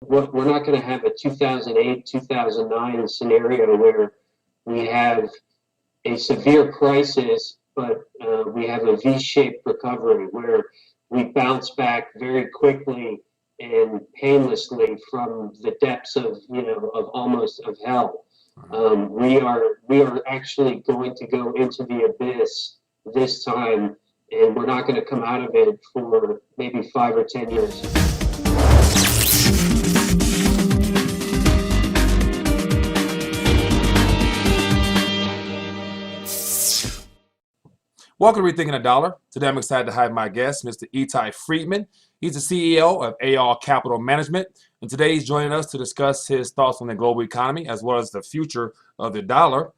we're not going to have a 2008, 2009 scenario where we have a severe crisis, but we have a V-shaped recovery where we bounce back very quickly and painlessly from the depths of of almost of hell. We are actually going to go into the abyss this time, and we're not going to come out of it for maybe 5 or 10 years. Welcome to Rethinking the Dollar. Today I'm excited to have my guest, Mr. Etai Friedman. He's the CEO of AR Capital Management, and today he's joining us to discuss his thoughts on the global economy as well as the future of the dollar.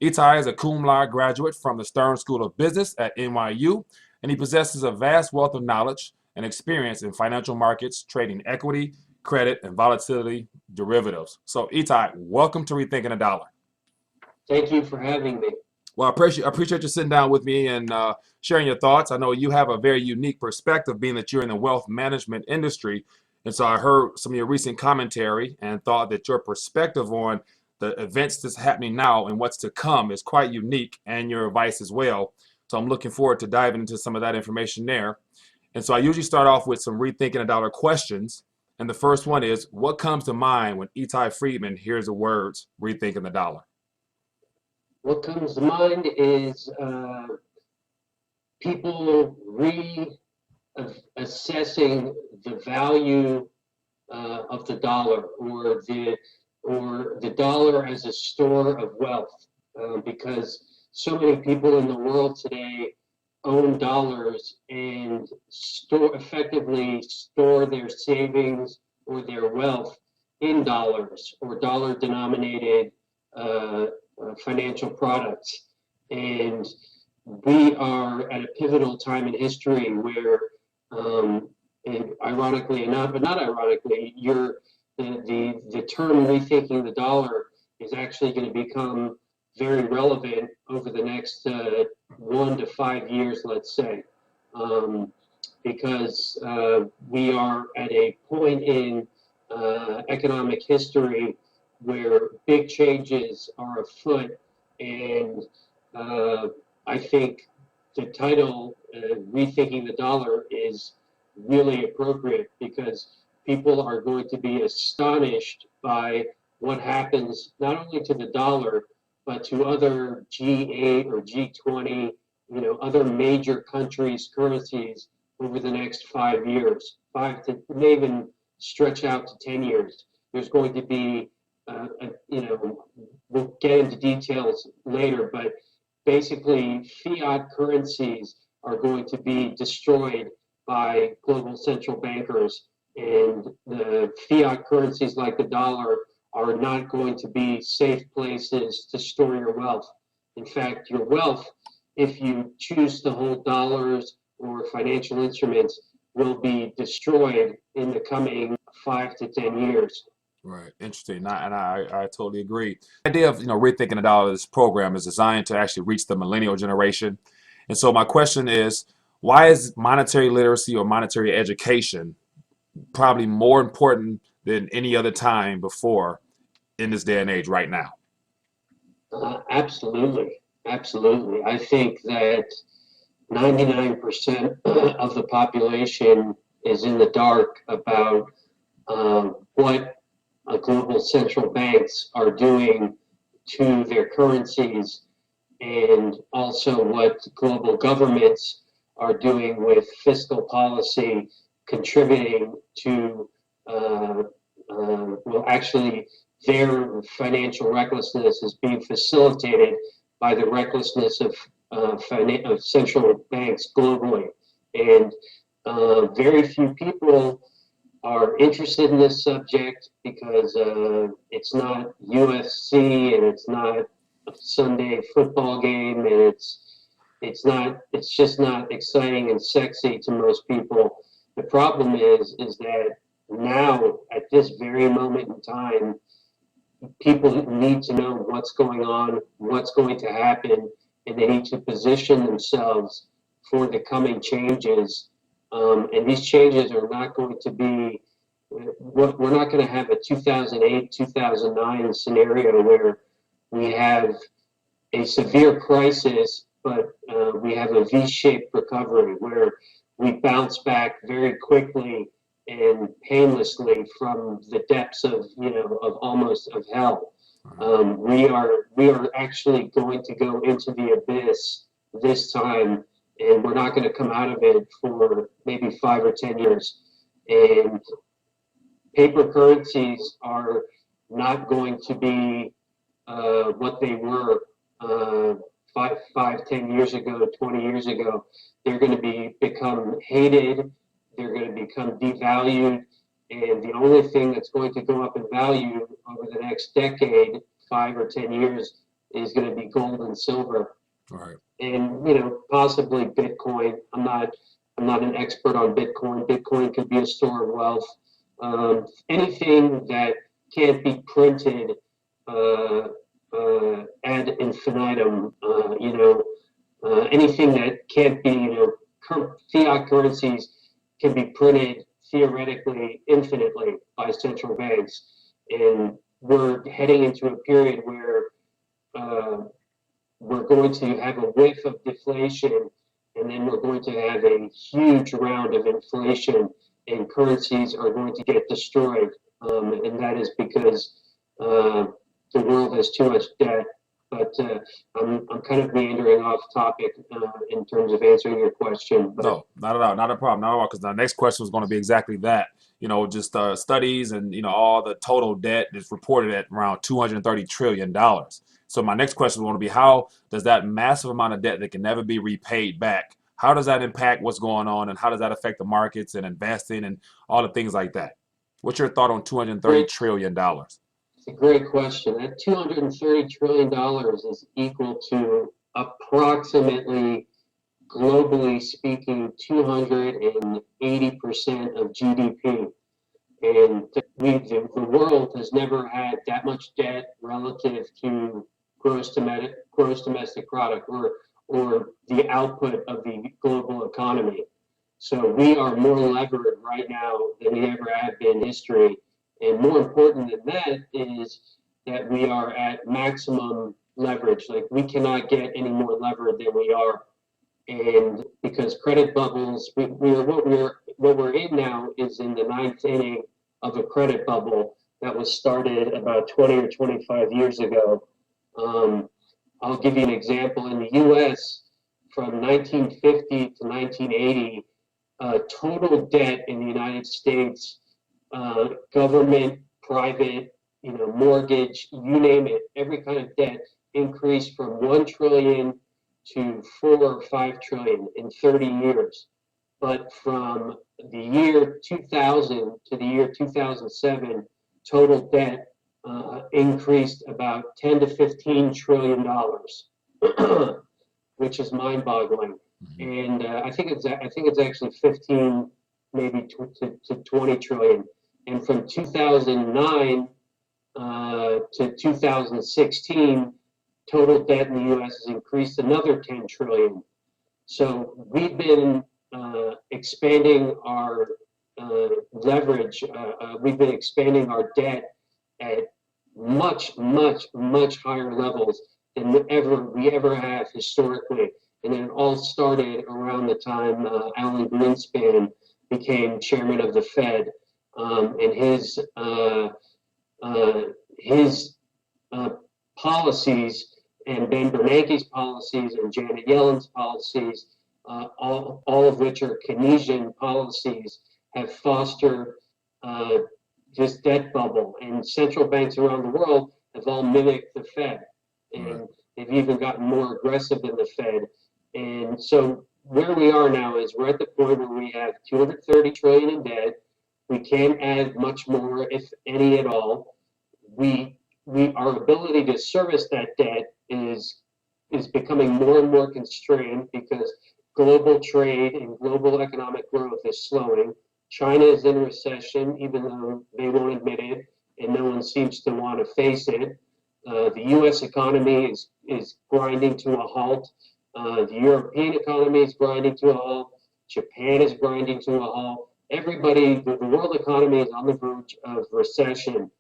Etai is a cum laude graduate from the Stern School of Business at NYU, and he possesses a vast wealth of knowledge and experience in financial markets, trading equity, credit, and volatility derivatives. So Etai, welcome to Rethinking the Dollar. Thank you for having me. Well, I appreciate you sitting down with me and sharing your thoughts. I know you have a very unique perspective, being that you're in the wealth management industry. And so I heard some of your recent commentary and thought that your perspective on the events that's happening now and what's to come is quite unique, and your advice as well. So I'm looking forward to diving into some of that information there. And so I usually start off with some Rethinking a Dollar questions. And the first one is, what comes to mind when Etai Friedman hears the words Rethinking the Dollar? What comes to mind is people reassessing the value of the dollar, or the dollar as a store of wealth, because so many people in the world today own dollars and effectively store their savings or their wealth in dollars or dollar denominated financial products. And we are at a pivotal time in history where, and ironically enough, but not ironically, the term rethinking the dollar is actually going to become very relevant over the next 1 to 5 years, let's say, because we are at a point in economic history where big changes are afoot, and I think the title, Rethinking the Dollar, is really appropriate because people are going to be astonished by what happens not only to the dollar, but to other G8 or G20, other major countries' currencies over the next 5 years, may even stretch out to 10 years. There's going to be we'll get into details later, but basically fiat currencies are going to be destroyed by global central bankers, and the fiat currencies like the dollar are not going to be safe places to store your wealth. In fact, your wealth, if you choose to hold dollars or financial instruments, will be destroyed in the coming 5 to 10 years. Right, interesting, I totally agree. The idea of rethinking the dollar, this program is designed to actually reach the millennial generation, and so my question is, why is monetary literacy or monetary education probably more important than any other time before in this day and age right now? Absolutely, absolutely. I think that 99% of the population is in the dark about what global central banks are doing to their currencies, and also what global governments are doing with fiscal policy, contributing to, well, actually, their financial recklessness is being facilitated by the recklessness of central banks globally. And very few people are interested in this subject because it's not UFC and it's not a Sunday football game, and it's just not exciting and sexy to most people. The problem is that now, at this very moment in time, people need to know what's going on, what's going to happen, and they need to position themselves for the coming changes. And these changes are not going to be we're not going to have a 2008, 2009 scenario where we have a severe crisis, but we have a V-shaped recovery where we bounce back very quickly and painlessly from the depths of of almost of hell. We are actually going to go into the abyss this time, and we're not going to come out of it for maybe 5 or 10 years. And paper currencies are not going to be what they were uh, 10 years ago, 20 years ago. They're going to become hated. They're going to become devalued. And the only thing that's going to go up in value over the next decade, 5 or 10 years, is going to be gold and silver. Right. And possibly Bitcoin. I'm not an expert on Bitcoin. Bitcoin could be a store of wealth. Anything that can't be printed uh, ad infinitum, anything that can't be, fiat currencies can be printed theoretically infinitely by central banks. And we're heading into a period where uh, we're going to have a whiff of deflation, and then we're going to have a huge round of inflation, and currencies are going to get destroyed. And that is because the world has too much debt. But I'm kind of meandering off topic in terms of answering your question. But No, not at all. Not a problem. Not at all. Because the next question was going to be exactly that. Just studies and all the total debt is reported at around $230 trillion. So my next question is going to be, how does that massive amount of debt that can never be repaid back, how does that impact what's going on, and how does that affect the markets and investing and all the things like that? What's your thought on $230 great, trillion? it's a great question. That $230 trillion is equal to approximately, globally speaking, 280% of GDP. And the world has never had that much debt relative to gross domestic product, or the output of the global economy. So we are more levered right now than we ever have been in history. And more important than that is that we are at maximum leverage. Like, we cannot get any more levered than we are. And because credit bubbles, what we're in now is in the ninth inning of a credit bubble that was started about 20 or 25 years ago. Um, I'll give you an example. In the U.S., from 1950 to 1980, total debt in the United States, government, private, mortgage, you name it, every kind of debt increased from 1 trillion to 4 or 5 trillion in 30 years. But from the year 2000 to the year 2007, total debt increased about 10 to 15 trillion dollars, which is mind-boggling. Mhm. And I think it's actually 15, maybe to 20 trillion. And from 2009 to 2016, total debt in the U.S. has increased another 10 trillion. So we've been expanding our leverage. We've been expanding our debt at much, much, much higher levels than we ever have historically. And it all started around the time Alan Greenspan became chairman of the Fed, and his uh, policies, and Ben Bernanke's policies, and Janet Yellen's policies, all of which are Keynesian policies, have fostered uh, this debt bubble. And central banks around the world have all mimicked the Fed, Right. and they've even gotten more aggressive than the Fed. And so where we are now is we're at the point where we have 230 trillion in debt. We can't add much more, if any at all. Our ability to service that debt is becoming more and more constrained because global trade and global economic growth is slowing. China is in recession, even though they won't admit it, and no one seems to want to face it. The U.S. economy is grinding to a halt. The European economy is grinding to a halt. Japan is grinding to a halt. the world economy is on the verge of recession,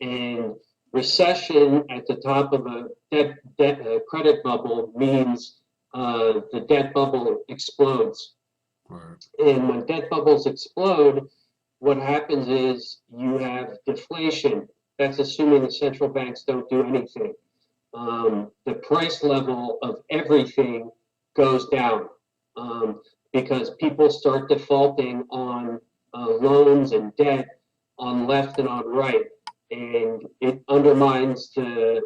and recession at the top of a credit bubble means the debt bubble explodes. Right. And when debt bubbles explode, what happens is you have deflation. That's assuming the central banks don't do anything. The price level of everything goes down because people start defaulting on loans and debt on left and on right, and it undermines the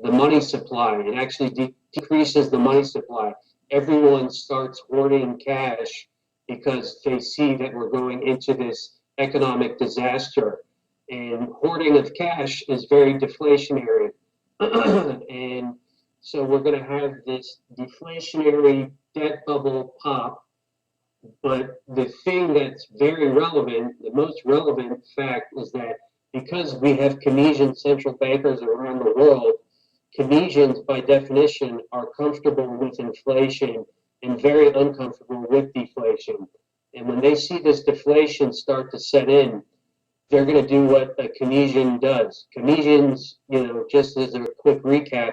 money supply. It actually decreases the money supply. Everyone starts hoarding cash because they see that we're going into this economic disaster. And hoarding of cash is very deflationary. And so we're going to have this deflationary debt bubble pop. But the thing that's very relevant, the most relevant fact is that because we have Keynesian central bankers around the world, Keynesians by definition are comfortable with inflation and very uncomfortable with deflation. And when they see this deflation start to set in, they're going to do what a Keynesian does. Keynesians, just as a quick recap,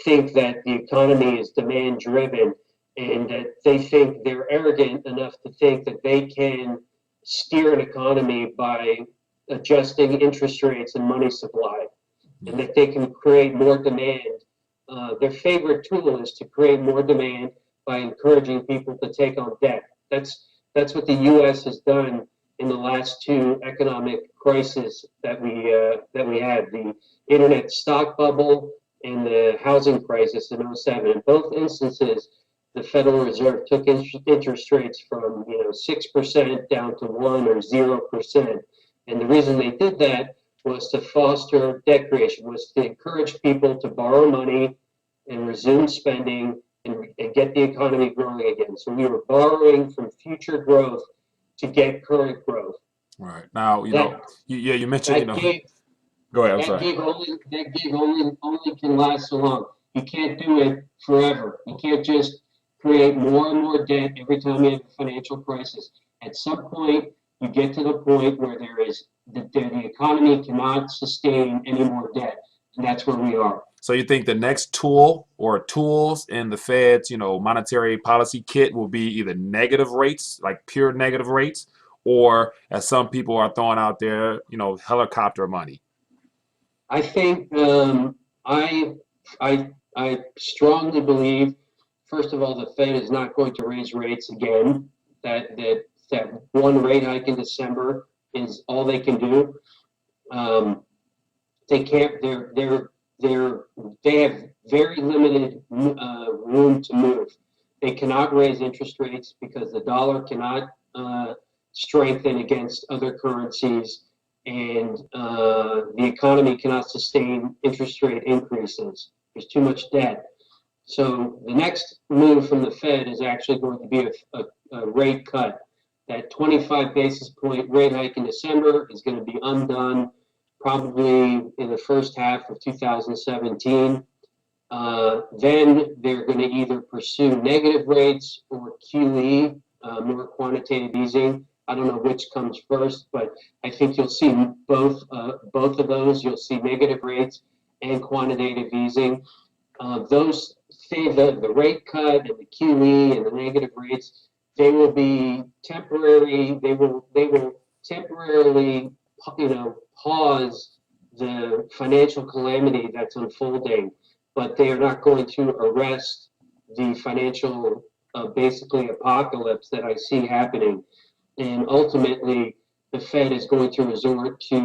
think that the economy is demand driven and that they think they're arrogant enough to think that they can steer an economy by adjusting interest rates and money supply, and that they can create more demand. Their favorite tool is to create more demand by encouraging people to take on debt. That's what the U.S. has done in the last two economic crises that we had, the internet stock bubble and the housing crisis in '07. In both instances, the Federal Reserve took interest rates from 6% down to 1 or 0%. And the reason they did that was to foster debt creation, was to encourage people to borrow money and resume spending and get the economy growing again. So we were borrowing from future growth to get current growth. Right. Now, That you mentioned, that gig go ahead. I'm that sorry. gig only can last so long. You can't do it forever. You can't just create more and more debt every time you have a financial crisis. At some point, you get to the point where the economy cannot sustain any more debt, and that's where we are. So you think the next tool or tools in the Fed's, monetary policy kit will be either negative rates, like pure negative rates, or as some people are throwing out there, helicopter money. I think I I strongly believe, first of all, the Fed is not going to raise rates again. That one rate hike in December is all they can do. Um, they can't. They have very limited room to move. They cannot raise interest rates because the dollar cannot strengthen against other currencies, and the economy cannot sustain interest rate increases. There's too much debt. So the next move from the Fed is actually going to be a rate cut. That 25 basis point rate hike in December is going to be undone probably in the first half of 2017. Then they're going to either pursue negative rates or QE, more quantitative easing. I don't know which comes first, but I think you'll see both of those. You'll see negative rates and quantitative easing. Those say the rate cut and the QE and the negative rates, they will be temporary. They will temporarily, pause the financial calamity that's unfolding, but they are not going to arrest the financial, basically apocalypse that I see happening. And ultimately, the Fed is going to resort to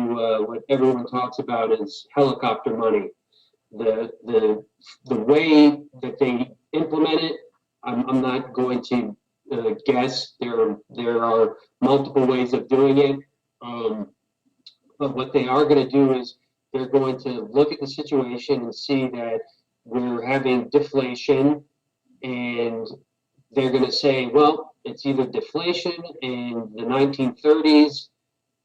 what everyone talks about as helicopter money. The way that they implement it, I'm not going to guess. There are multiple ways of doing it. But what they are going to do is they're going to look at the situation and see that we're having deflation, and they're going to say, well, it's either deflation in the 1930s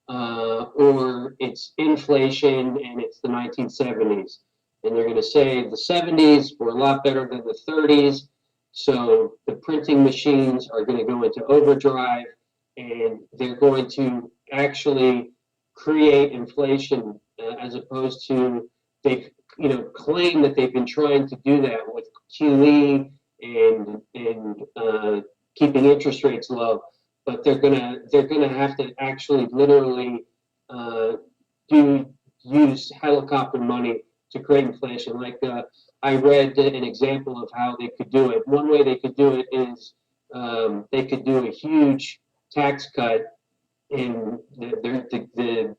or it's inflation and it's the 1970s. And they're going to say the 70s were a lot better than the 30s, So the printing machines are going to go into overdrive, and they're going to actually create inflation, as opposed to they've claim that they've been trying to do that with QE and keeping interest rates low, but they're gonna have to actually literally uh, do use helicopter money to create inflation. Like I read an example of how they could do it. One way they could do it is they could do a huge tax cut, and the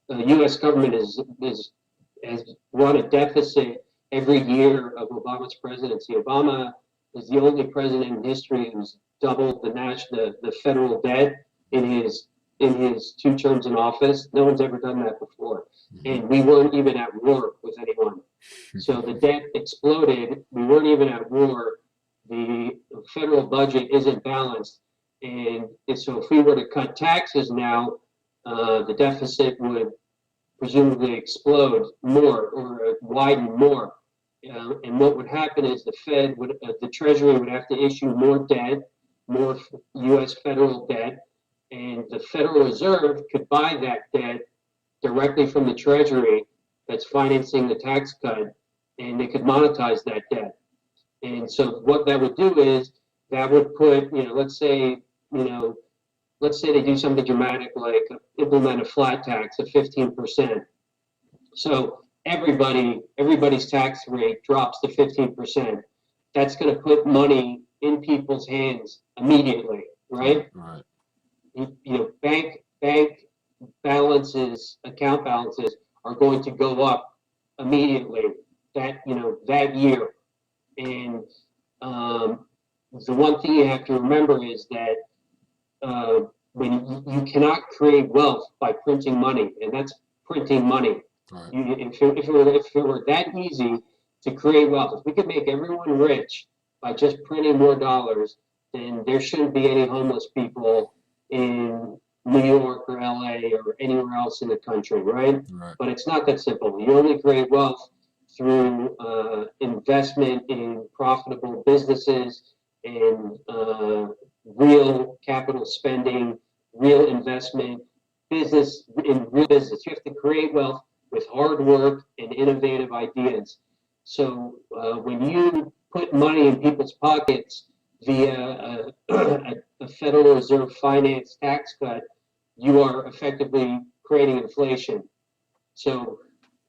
U.S. government has run a deficit every year of Obama's presidency. Obama is the only president in history who's doubled the federal debt in his 2 terms in office. No one's ever done that before, and we weren't even at war with anyone. So the debt exploded. We weren't even at war. The federal budget isn't balanced, and so if we were to cut taxes now, the deficit would presumably explode more or widen more. And what would happen is the Treasury would have to issue more debt, more U.S. federal debt, and the Federal Reserve could buy that debt directly from the Treasury that's financing the tax cut, and they could monetize that debt. And so what that would do is that would put, let's say they do something dramatic like implement a flat tax of 15%. So everybody's tax rate drops to 15%. That's going to put money in people's hands immediately, right? Right. Bank balances, account balances are going to go up immediately that year. And the one thing you have to remember is that when you cannot create wealth by printing money, and that's printing money. Right. If it were that easy to create wealth, if we could make everyone rich by just printing more dollars, then there shouldn't be any homeless people in New York or LA or anywhere else in the country, right? Right. But it's not that simple. You only create wealth through investment in profitable businesses and real capital spending, real investment, business in real business. You have to create wealth with hard work and innovative ideas. So when you put money in people's pockets via a Federal Reserve finance tax cut, you are effectively creating inflation. So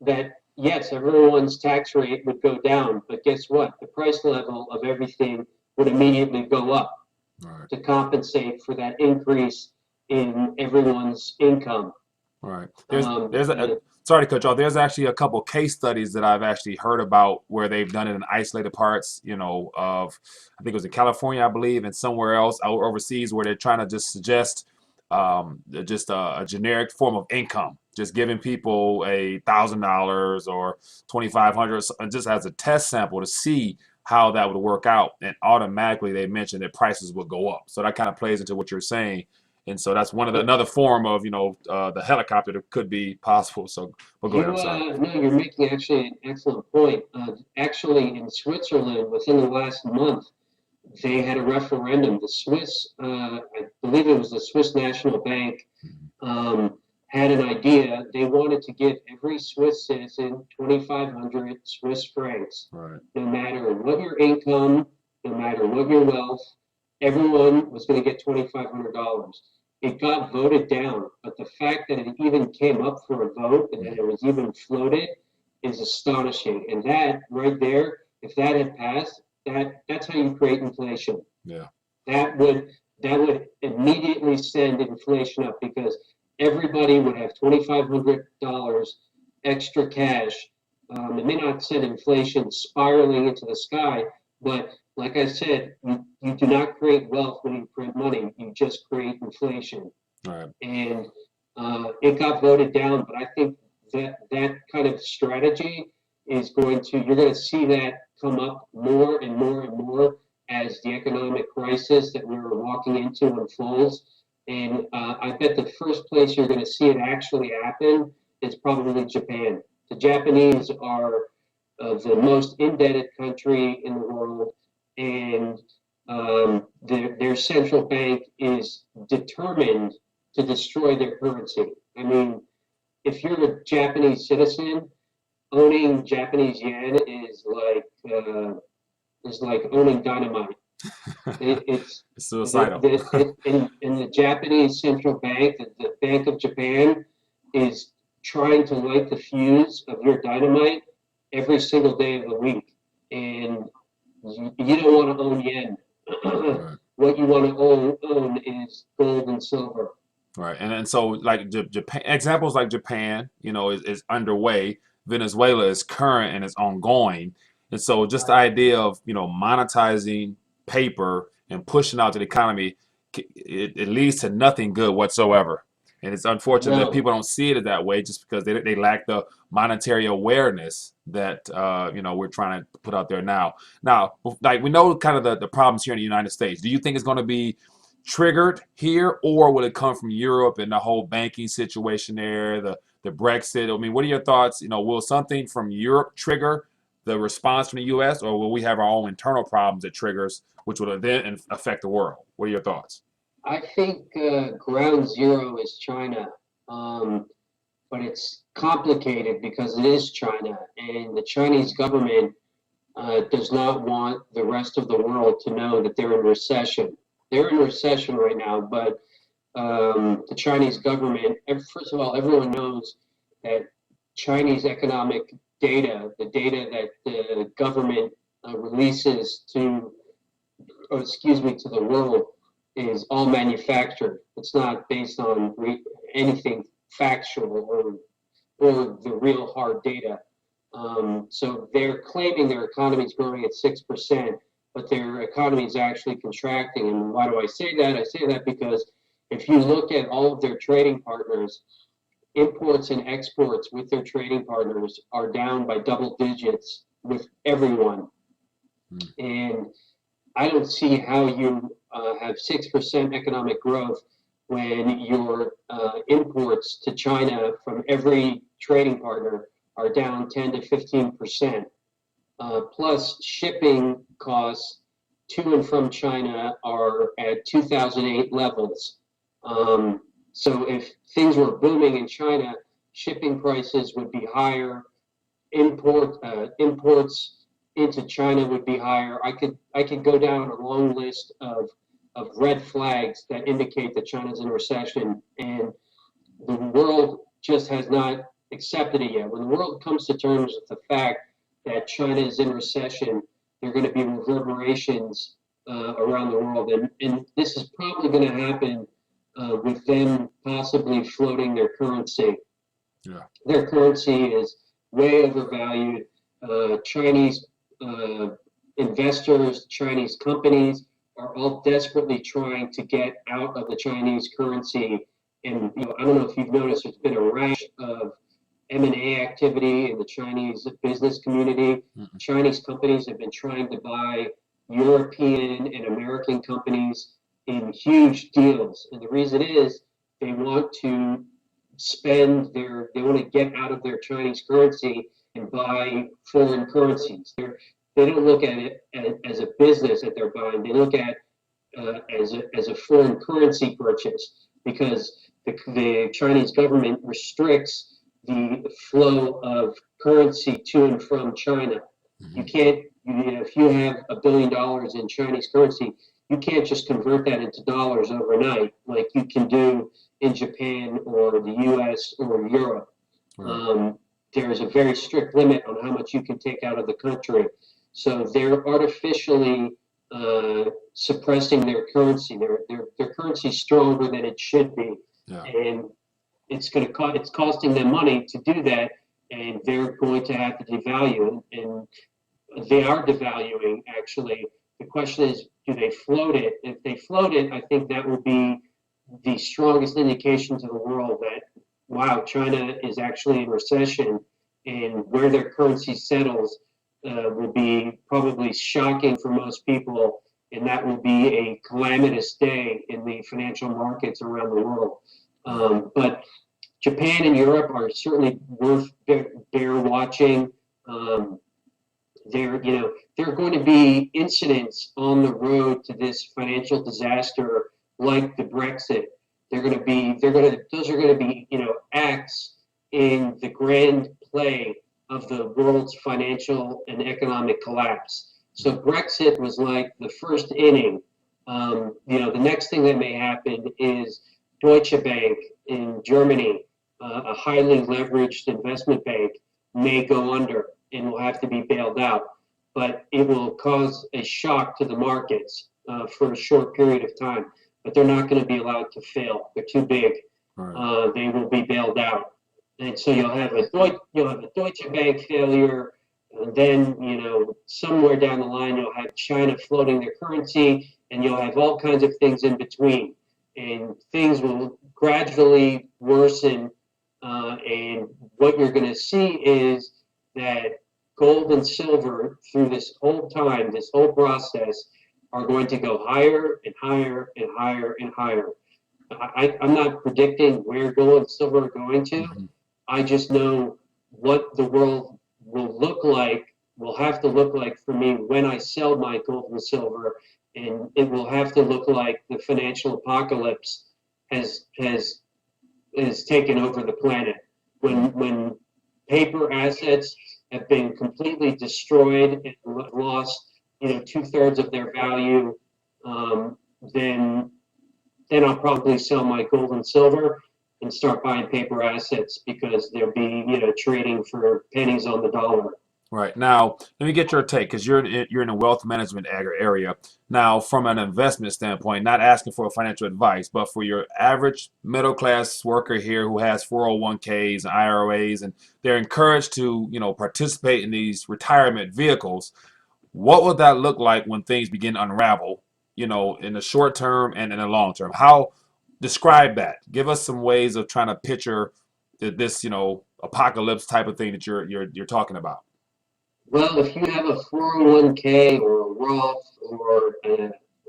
that, yes, everyone's tax rate would go down, but guess what? The price level of everything would immediately go up Right. to compensate for that increase in everyone's income. Right. Um, Sorry to cut you off. There's actually a couple case studies that I've actually heard about where they've done it in isolated parts, of, I think it was in California, I believe, and somewhere else overseas where they're trying to just suggest just a generic form of income, just giving people $1,000 or 2,500, just as a test sample to see how that would work out, and automatically they mentioned that prices would go up. So that kind of plays into what you're saying, and so that's another form of the helicopter that could be possible. So, but go ahead. I'm sorry. no, you're making actually an excellent point. Actually, in Switzerland, within the last month, they had a referendum. The Swiss, I believe it was the Swiss National Bank, had an idea. They wanted to give every Swiss citizen 2,500 Swiss francs, Right. no matter what your income, no matter what your wealth. Everyone was going to get $2,500. It got voted down, but the fact that it even came up for a vote and that it was even floated is astonishing. And that right there, if that had passed, that's how you create inflation. Yeah. That would immediately send inflation up because everybody would have $2,500 extra cash. It may not send inflation spiraling into the sky, but like I said, you do not create wealth when you print money. You just create inflation. Right. And it got voted down, but I think that kind of strategy you're going to see that come up more and more and more as the economic crisis that we're walking into unfolds. And I bet the first place you're going to see it actually happen is probably Japan. The Japanese are the most indebted country in the world. and their central bank is determined to destroy their currency. I mean, if you're a Japanese citizen, owning Japanese yen is like owning dynamite. It's It's suicidal. in the Japanese central bank, the Bank of Japan is trying to light the fuse of your dynamite every single day of the week, and you don't want to own yen. Right. What you want to own is gold and silver. Right. And so like Japan, examples like Japan, is underway. Venezuela is current and it's ongoing. And so just the Right. idea of, monetizing paper and pushing out to the economy, it leads to nothing good whatsoever. And it's unfortunate that No, people don't see it that way just because they lack the monetary awareness that, we're trying to put out there now. Now, like we know kind of the problems here in the United States. Do you think it's going to be triggered here, or will it come from Europe and the whole banking situation there, the Brexit? I mean, what are your thoughts? Will something from Europe trigger the response from the U.S., or will we have our own internal problems that triggers, which will then affect the world? What are your thoughts? I think ground zero is China, um, but it's complicated because it is China, and the Chinese government does not want the rest of the world to know that they're in recession. They're in recession right now, but the Chinese government, first of all, everyone knows that Chinese economic data, the data that the government releases to the world, is all manufactured. It's not based on anything factual or the real hard data. So they're claiming their economy is growing at 6%, but their economy is actually contracting. And why do I say that? I say that because if you look at all of their trading partners, imports and exports with their trading partners are down by double digits with everyone. Hmm. And I don't see how you have 6% economic growth when your imports to China from every trading partner are down 10 to 15%. Plus, shipping costs to and from China are at 2008 levels. Um, so, if things were booming in China, shipping prices would be higher, imports into China would be higher. I could go down a long list of red flags that indicate that China's in recession, and the world just has not accepted it yet. When the world comes to terms with the fact that China is in recession, there are going to be reverberations around the world, and this is probably going to happen with them possibly floating their currency. Yeah. Their currency is way overvalued. Chinese uh, investors, Chinese companies are all desperately trying to get out of the Chinese currency. And I don't know if you've noticed, there's been a rash of M&A activity in the Chinese business community. Mm-mm. Chinese companies have been trying to buy European and American companies in huge deals. And the reason is they want to they want to get out of their Chinese currency and buy foreign currencies. They don't look at it as a business that they're buying. They look at as a foreign currency purchase because the Chinese government restricts the flow of currency to and from China. You Mhm. can't, if you have $1 billion in Chinese currency, you can't just convert that into dollars overnight like you can do in Japan or the US or Europe. Right. Um, there's a very strict limit on how much you can take out of the country. So they're artificially suppressing their currency. Their currency is stronger than it should be, Yeah. and it's costing them money to do that, and they're going to have to devalue, and they are devaluing actually. The question is, do they float it? If they float it, I think that will be the strongest indication to the world that wow, China is actually in recession, and where their currency settles will be probably shocking for most people, and that will be a calamitous day in the financial markets around the world. Right. But Japan and Europe are certainly worth bear watching. Um, There are going to be incidents on the road to this financial disaster, like the Brexit. Those are going to be, acts in the grand play of the world's financial and economic collapse. So Brexit was like the first inning. The next thing that may happen is Deutsche Bank in Germany, a highly leveraged investment bank, may go under and will have to be bailed out. But it will cause a shock to the markets for a short period of time. But they're not going to be allowed to fail. They're too big. Right. They will be bailed out. And so you'll have a Deutsche Bank failure, and then somewhere down the line you'll have China floating their currency, and you'll have all kinds of things in between, and things will gradually worsen. And what you're going to see is that gold and silver through this whole time, this whole process, are going to go higher and higher and higher and higher. I'm not predicting where gold and silver are going to. Mhm. I just know what the world will have to look like for me when I sell my gold and silver, and it will have to look like the financial apocalypse has taken over the planet. When paper assets have been completely destroyed and lost, 2/3 of their value, um, then I'll probably sell my gold and silver and start buying paper assets because they'll be, trading for pennies on the dollar. Right. Now, let me get your take because you're in a wealth management area. Now, from an investment standpoint, not asking for financial advice, but for your average middle class worker here who has 401ks and IRAs, and they're encouraged to, participate in these retirement vehicles, what would that look like when things begin to unravel, in the short term and in the long term? How describe that? Give us some ways of trying to picture this, apocalypse type of thing that you're talking about. Well, if you have a 401k or a Roth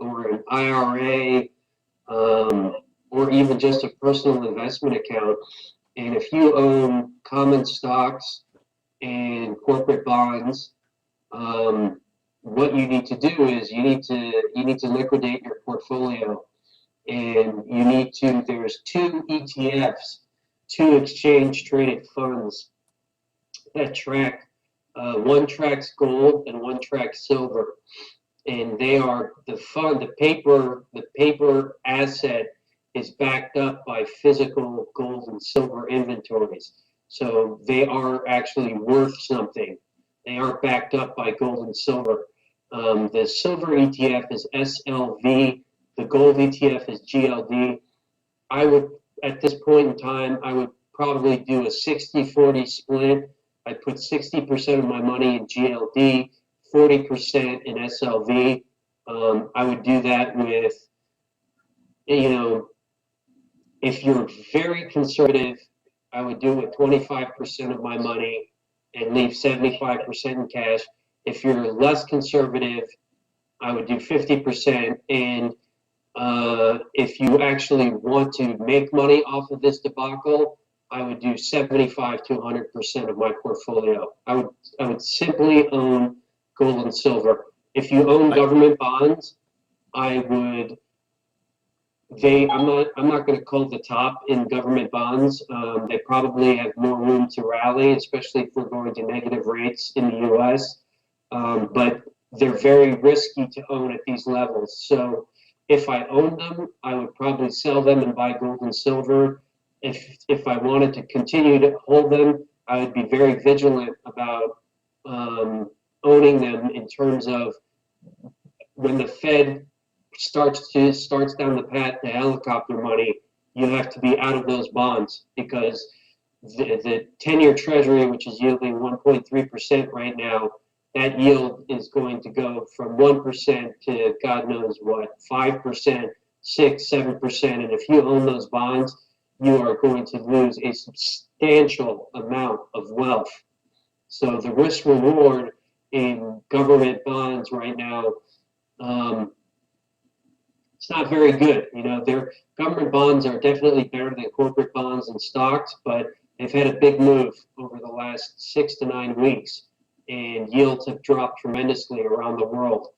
or an IRA, or even just a personal investment account, and if you own common stocks and corporate bonds, what you need to do is you need to liquidate your portfolio, and there's two ETFs, two exchange traded funds that track. One tracks gold and one tracks silver, and they are the fund. The paper asset is backed up by physical gold and silver inventories, so they are actually worth something. They are backed up by gold and silver. The silver ETF is SLV. The gold ETF is GLD. I would, at this point in time, I would probably do a 60-40 split. I'd put 60% of my money in GLD, 40% in SLV. I would do that with, you know, if you're very conservative, I would do it with 25% of my money and leave 75% in cash. If you're less conservative, I would do 50%. And if you actually want to make money off of this debacle, I would do 75 to 100% of my portfolio. I would simply own gold and silver. If you own Right. government bonds, I would. I'm not going to call the top in government bonds. They probably have more room to rally, especially if we're going to negative rates in the U.S. But they're very risky to own at these levels. So if I owned them, I would probably sell them and buy gold and silver. If I wanted to continue to hold them, I would be very vigilant about owning them in terms of when the Fed starts down the path to helicopter money, you have to be out of those bonds because the 10-year Treasury, which is yielding 1.3% right now, that yield is going to go from 1% to God knows what, 5%, 6, 7%. And if you own those bonds, you are going to lose a substantial amount of wealth. So the risk reward in government bonds right now, um, it's not very good. Their government bonds are definitely better than corporate bonds and stocks, but they've had a big move over the last 6 to 9 weeks. and yields have dropped tremendously around the world.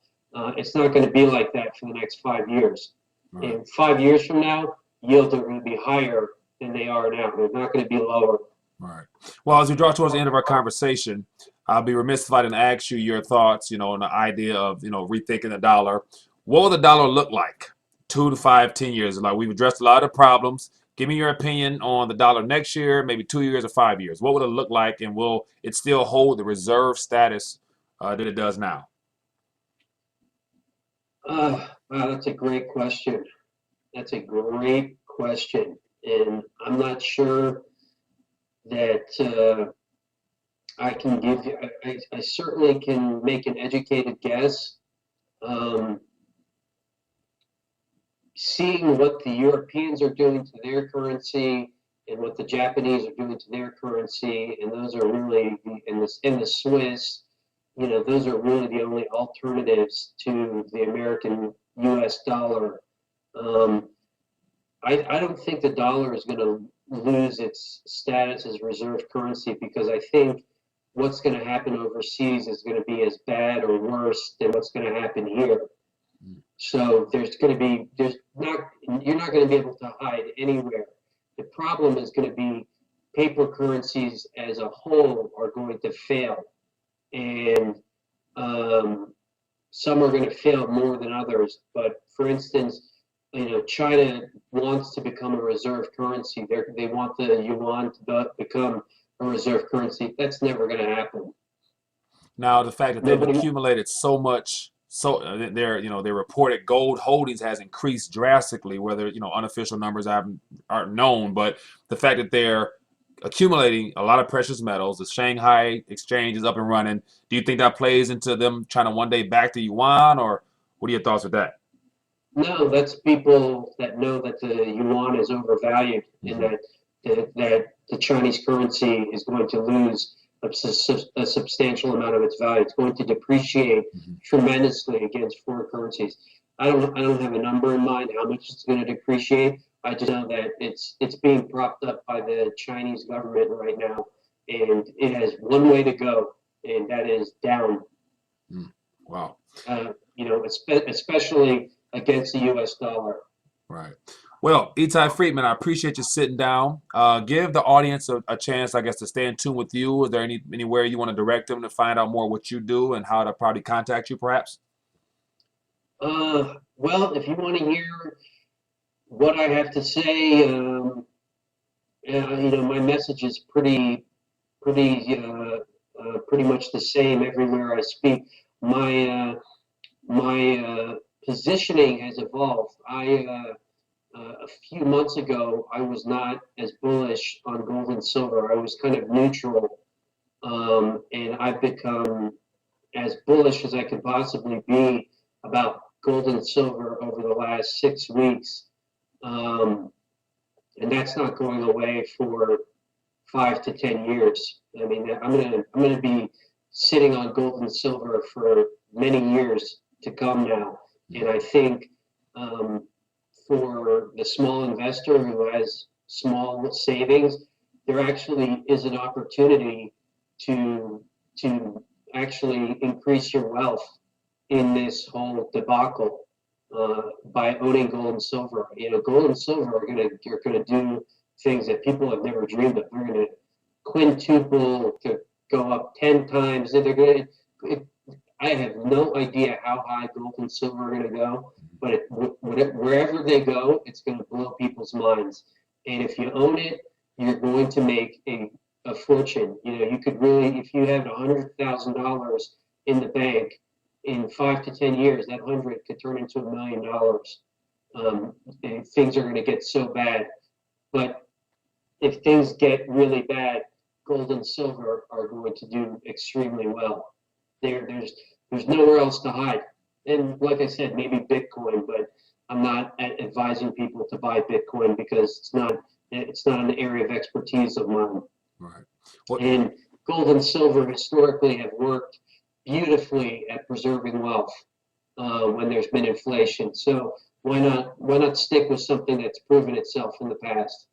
It's not going to be like that for the next 5 years. Right. And 5 years from now, yields are going to be higher than they are now. They're not going to be lower. Right. Well, as we draw towards the end of our conversation, I'll be remiss if I didn't ask you your thoughts, on the idea of, rethinking the dollar. What will the dollar look like 2 to 5, 10 years? Like, we've addressed a lot of problems. Give me your opinion on the dollar next year, maybe 2 years or 5 years. What would it look like, and will it still hold the reserve status that it does now? Wow, that's a great question. That's a great question. And I'm not sure that I can give you, I certainly can make an educated guess. Um, Seeing what the Europeans are doing to their currency and what the Japanese are doing to their currency, and those are really, in the Swiss, those are really the only alternatives to the American US dollar. Um, I don't think the dollar is going to lose its status as reserve currency because I think what's going to happen overseas is going to be as bad or worse than what's going to happen here. So you're not going to be able to hide anywhere. The problem is going to be paper currencies as a whole are going to fail. And um, some are going to fail more than others. But for instance, China wants to become a reserve currency. They want the yuan to become a reserve currency. That's never going to happen. Now, the fact that they've Nobody. accumulated so much, their reported gold holdings has increased drastically. Whether unofficial numbers aren't known, but the fact that they're accumulating a lot of precious metals, the Shanghai exchange is up and running. Do you think that plays into them trying to one day back to yuan, or what are your thoughts with that? No, that's people that know that the yuan is overvalued and Mm-hmm. that the Chinese currency is going to lose a substantial amount of its value. It's going to depreciate Mm-hmm. tremendously against foreign currencies. I don't have a number in mind how much it's going to depreciate. I just know that it's being propped up by the Chinese government right now, and it has one way to go, and that is down. Wow. Especially against the U.S. dollar. Right. Well, Etai Friedman, I appreciate you sitting down. Give the audience a chance, I guess, to stay in tune with you. Is there anywhere you want to direct them to find out more what you do and how to probably contact you, perhaps? Well, if you want to hear what I have to say, my message is pretty much the same everywhere I speak. My positioning has evolved. A few months ago, I was not as bullish on gold and silver. I was kind of neutral, and I've become as bullish as I could possibly be about gold and silver over the last 6 weeks. Um, and that's not going away for 5 to 10 years. I mean, I'm gonna be sitting on gold and silver for many years to come now, and I think um, for the small investor who has small savings, there actually is an opportunity to to actually increase your wealth in this whole debacle by owning gold and silver. Gold and silver are gonna do things that people have never dreamed of. They're gonna quintuple to go up 10 times. They're gonna. I have no idea how high gold and silver are going to go, but wherever they go, it's going to blow people's minds. And if you own it, you're going to make a fortune. You could really, if you had $100,000 in the bank, in 5 to 10 years, that 100 could turn into $1 million. And things are going to get so bad. But if things get really bad, gold and silver are going to do extremely well. There's nowhere else to hide. And like I said, maybe Bitcoin, but I'm not advising people to buy Bitcoin because it's not an area of expertise of mine. Right. Well, And gold and silver historically have worked beautifully at preserving wealth when there's been inflation. So why not stick with something that's proven itself in the past?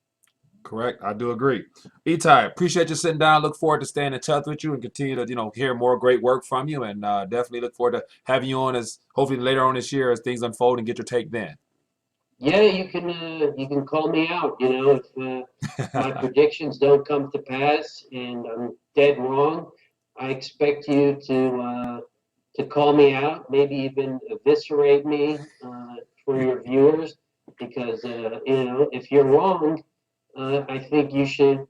Correct. I do agree. Etai, appreciate you sitting down. Look forward to staying in touch with you and continue to, hear more great work from you. And definitely look forward to having you on as hopefully later on this year as things unfold and get your take then. Yeah, you can call me out. If my predictions don't come to pass and I'm dead wrong, I expect you to call me out, maybe even eviscerate me for your viewers, because if you're wrong, I think you should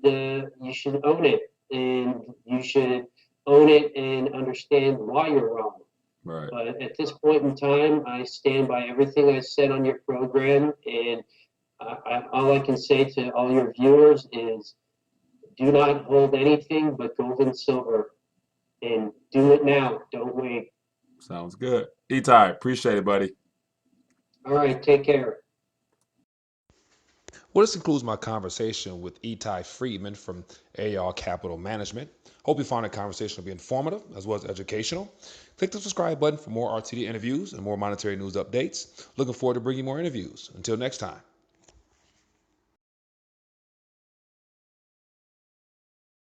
own it, and you should own it and understand why you're wrong. Right. But at this point in time, I stand by everything I said on your program, and all I can say to all your viewers is do not hold anything but gold and silver, and do it now. Don't wait. Sounds good. Etai, appreciate it, buddy. All right, take care. Well, this concludes my conversation with Etai Friedman from AR Capital Management. Hope you found the conversation to be informative as well as educational. Click the subscribe button for more RTD interviews and more monetary news updates. Looking forward to bringing more interviews. Until next time.